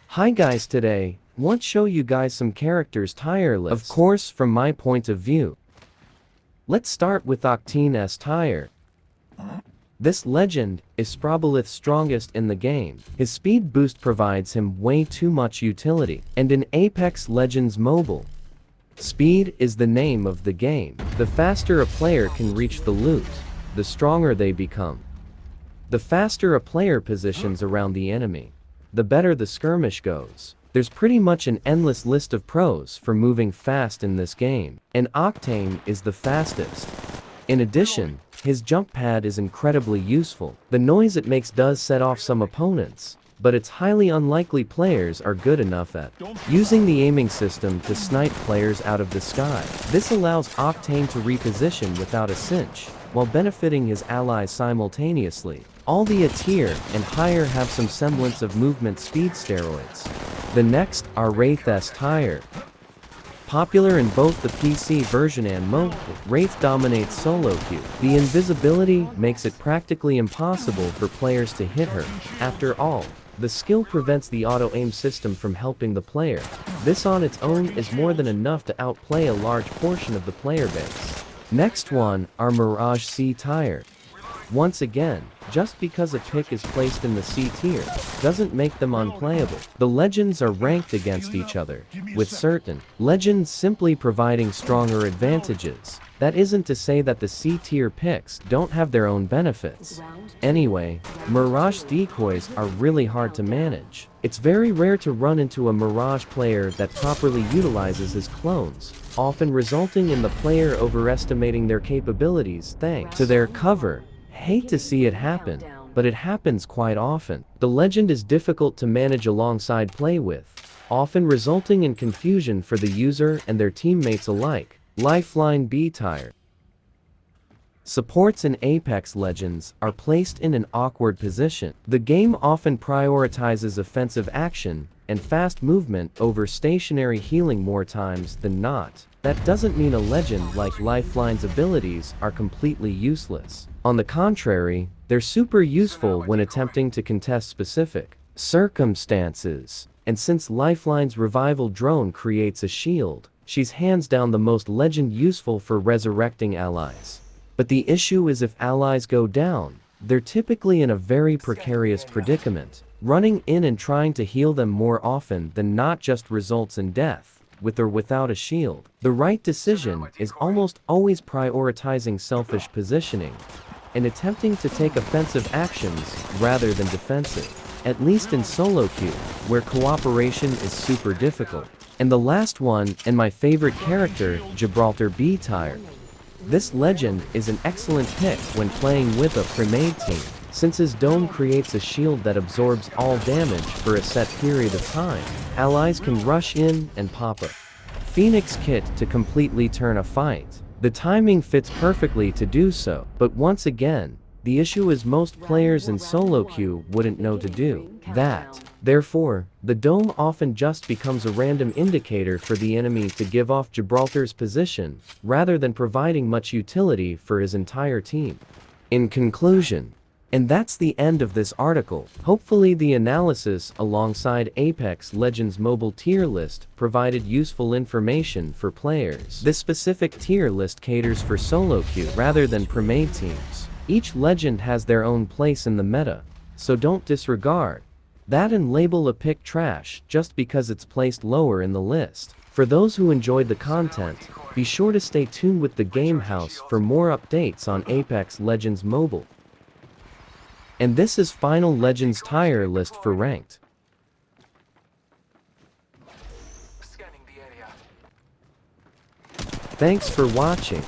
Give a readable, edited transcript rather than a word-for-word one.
Hi guys, today, want to show you guys some characters tier list, of course from my point of view. Let's start with Octane S tier. This legend is Sprobolith's strongest in the game. His speed boost provides him way too much utility, and in Apex Legends Mobile, speed is the name of the game. The faster a player can reach the loot, the stronger they become. The faster a player positions around the enemy, the better the skirmish goes. There's pretty much an endless list of pros for moving fast in this game, and Octane is the fastest. In addition, his jump pad is incredibly useful. The noise it makes does set off some opponents, but it's highly unlikely players are good enough at using the aiming system to snipe players out of the sky. This allows Octane to reposition without a cinch, while benefiting his allies simultaneously. All the A tier and higher have some semblance of movement speed steroids. The next are Wraith S tier. Popular in both the PC version and mobile, Wraith dominates solo queue. The invisibility makes it practically impossible for players to hit her. After all, the skill prevents the auto-aim system from helping the player. This on its own is more than enough to outplay a large portion of the player base. Next one are Mirage C tier. Once again, just because a pick is placed in the C tier, doesn't make them unplayable. The legends are ranked against each other, with certain legends simply providing stronger advantages. That isn't to say that the C tier picks don't have their own benefits. Anyway, Mirage decoys are really hard to manage. It's very rare to run into a Mirage player that properly utilizes his clones, often resulting in the player overestimating their capabilities thanks to their cover. Hate to see it happen, but it happens quite often. The legend is difficult to manage alongside play with, often resulting in confusion for the user and their teammates alike. Lifeline B tier. Supports in Apex Legends are placed in an awkward position. The game often prioritizes offensive action and fast movement over stationary healing more times than not. That doesn't mean a legend like Lifeline's abilities are completely useless. On the contrary, they're super useful when attempting to contest specific circumstances. And since Lifeline's revival drone creates a shield, she's hands down the most legend useful for resurrecting allies. But the issue is if allies go down, they're typically in a very precarious predicament. Running in and trying to heal them more often than not just results in death, with or without a shield. The right decision is almost always prioritizing selfish positioning and attempting to take offensive actions rather than defensive, at least in solo queue, where cooperation is super difficult. And the last one, and my favorite character, Gibraltar B tier. This legend is an excellent pick when playing with a pre-made team, since his dome creates a shield that absorbs all damage for a set period of time. Allies can rush in and pop a Phoenix kit to completely turn a fight. The timing fits perfectly to do so, but once again, the issue is most players in solo queue wouldn't know to do that. Therefore, the dome often just becomes a random indicator for the enemy to give off Gibraltar's position, rather than providing much utility for his entire team. In conclusion, and that's the end of this article. Hopefully the analysis alongside Apex Legends Mobile tier list provided useful information for players. This specific tier list caters for solo queue rather than pre-made teams. Each legend has their own place in the meta, so don't disregard that and label a pick trash just because it's placed lower in the list. For those who enjoyed the content, be sure to stay tuned with the Game House for more updates on Apex Legends Mobile. And this is final Legends tier list for ranked. Thanks for watching.